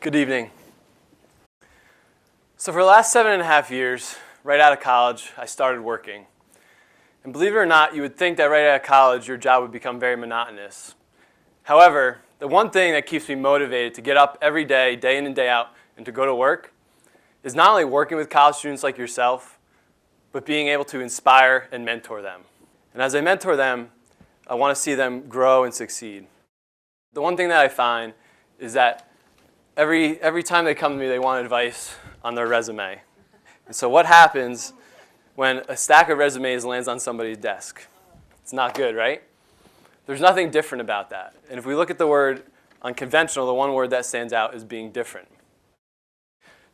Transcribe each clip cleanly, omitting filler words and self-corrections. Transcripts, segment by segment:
Good evening. So for the last 7.5 years, right out of college, I started working. And believe it or not, you would think that right out of college, your job would become very monotonous. However, the one thing that keeps me motivated to get up every day, day in and day out, and to go to work is not only working with college students like yourself, but being able to inspire and mentor them. And as I mentor them, I want to see them grow and succeed. The one thing that I find is that every time they come to me, they want advice on their resume. And so what happens when a stack of resumes lands on somebody's desk? It's not good, right? There's nothing different about that. And if we look at the word unconventional, the one word that stands out is being different.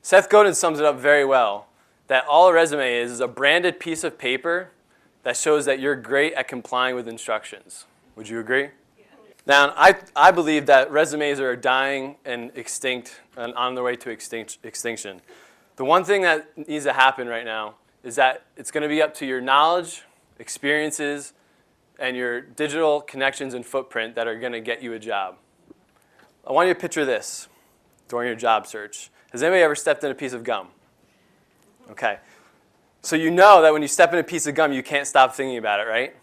Seth Godin sums it up very well, that all a resume is a branded piece of paper that shows that you're great at complying with instructions. Would you agree? Now, I believe that resumes are dying and extinct and on their way to extinction. The one thing that needs to happen right now is that it's going to be up to your knowledge, experiences, and your digital connections and footprint that are going to get you a job. I want you to picture this during your job search. Has anybody ever stepped in a piece of gum? Okay. So you know that when you step in a piece of gum, you can't stop thinking about it, right?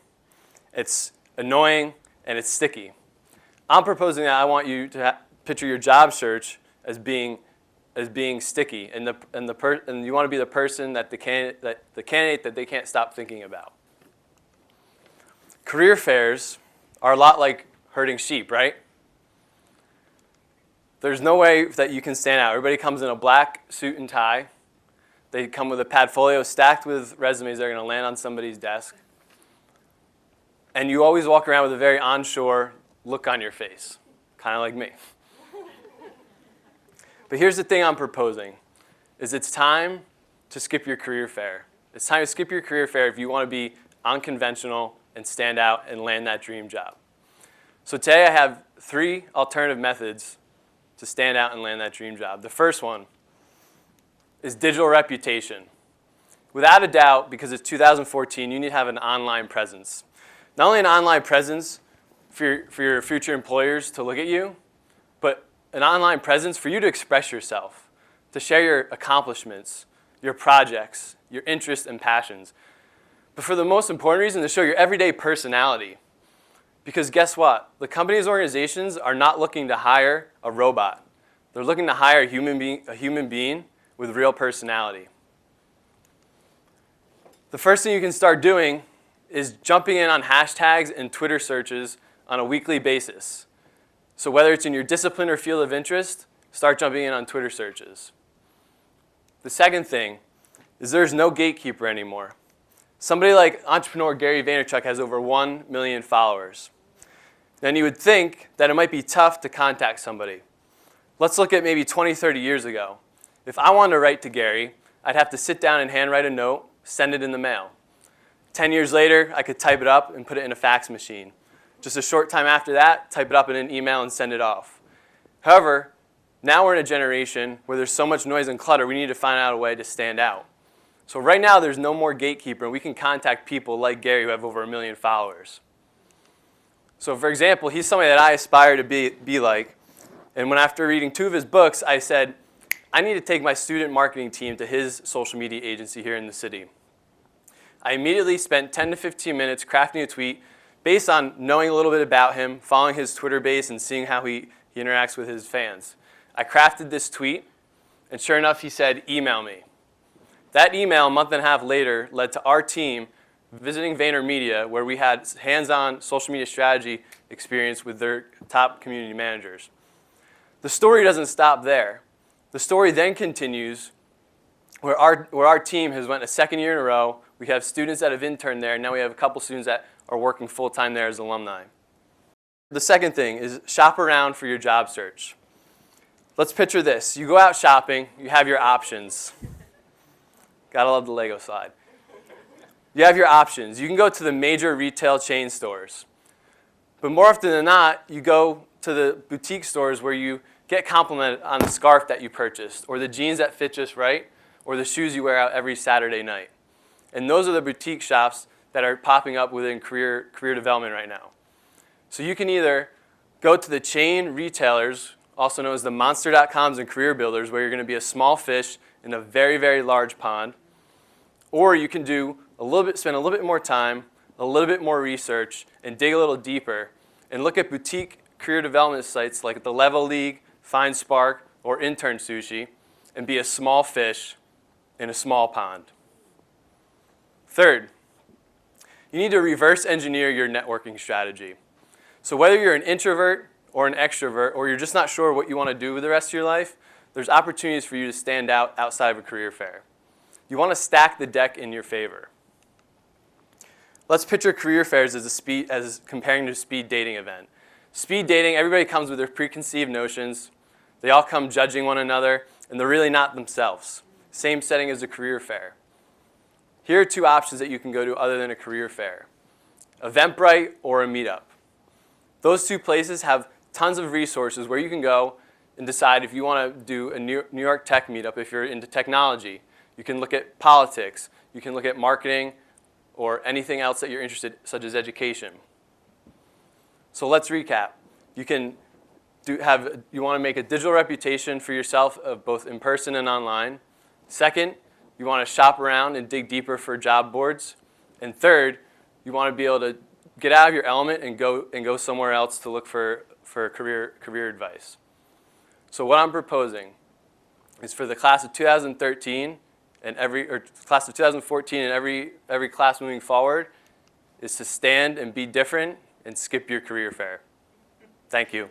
It's annoying and it's sticky. I'm proposing that I want you to picture your job search as being sticky, and you want to be the person that the candidate that they can't stop thinking about. Career fairs are a lot like herding sheep, right? There's no way that you can stand out. Everybody comes in a black suit and tie. They come with a padfolio stacked with resumes that are going to land on somebody's desk. And you always walk around with a very onshore look on your face, kind of like me. But here's the thing I'm proposing, is it's time to skip your career fair. It's time to skip your career fair if you want to be unconventional and stand out and land that dream job. So today I have 3 alternative methods to stand out and land that dream job. The first one is digital reputation. Without a doubt, because it's 2014, you need to have an online presence. Not only an online presence for your future employers to look at you, but an online presence for you to express yourself, to share your accomplishments, your projects, your interests and passions. But for the most important reason, to show your everyday personality. Because guess what? The companies' organizations are not looking to hire a robot. They're looking to hire a human being with real personality. The first thing you can start doing is jumping in on hashtags and Twitter searches on a weekly basis. So whether it's in your discipline or field of interest, start jumping in on Twitter searches. The second thing is there's no gatekeeper anymore. Somebody like entrepreneur Gary Vaynerchuk has over 1 million followers. Then you would think that it might be tough to contact somebody. Let's look at maybe 20, 30 years ago. If I wanted to write to Gary, I'd have to sit down and handwrite a note, send it in the mail. 10 years later, I could type it up and put it in a fax machine. Just a short time after that, type it up in an email and send it off. However, now we're in a generation where there's so much noise and clutter, we need to find out a way to stand out. So right now, there's no more gatekeeper, and we can contact people like Gary who have over 1 million followers. So for example, he's somebody that I aspire to be like. And when after reading 2 of his books, I said, I need to take my student marketing team to his social media agency here in the city. I immediately spent 10 to 15 minutes crafting a tweet based on knowing a little bit about him, following his Twitter base, and seeing how he interacts with his fans. I crafted this tweet, and sure enough, he said, email me. That email, a month and a half later, led to our team visiting VaynerMedia, where we had hands-on social media strategy experience with their top community managers. The story doesn't stop there. The story then continues where our team has went a 2nd year in a row. We have students that have interned there, and now we have a couple students that are working full-time there as alumni. The second thing is shop around for your job search. Let's picture this. You go out shopping, you have your options. Gotta love the Lego slide. You have your options. You can go to the major retail chain stores. But more often than not, you go to the boutique stores where you get complimented on the scarf that you purchased, or the jeans that fit just right, or the shoes you wear out every Saturday night. And those are the boutique shops that are popping up within career development right now. So you can either go to the chain retailers also known as the monster.coms and career builders, where you're going to be a small fish in a very, very large pond. Or you can do spend a little bit more time, a little bit more research, and dig a little deeper, and look at boutique career development sites like the Level League, Find Spark, or Intern Sushi, and be a small fish in a small pond. Third, you need to reverse engineer your networking strategy. So whether you're an introvert or an extrovert, or you're just not sure what you want to do with the rest of your life, there's opportunities for you to stand out outside of a career fair. You want to stack the deck in your favor. Let's picture career fairs as comparing to a speed dating event. Speed dating, everybody comes with their preconceived notions. They all come judging one another, and they're really not themselves. Same setting as a career fair. Here are two options that you can go to other than a career fair: Eventbrite or a meetup. Those two places have tons of resources where you can go and decide if you want to do a New York Tech meetup if you're into technology. You can look at politics. You can look at marketing or anything else that you're interested in, such as education. So let's recap. You want to make a digital reputation for yourself, both in person and online. Second, you want to shop around and dig deeper for job boards. And third, you want to be able to get out of your element and go somewhere else to look for career advice. So what I'm proposing is for the class of 2013 class of 2014 and every class moving forward is to stand and be different and skip your career fair. Thank you.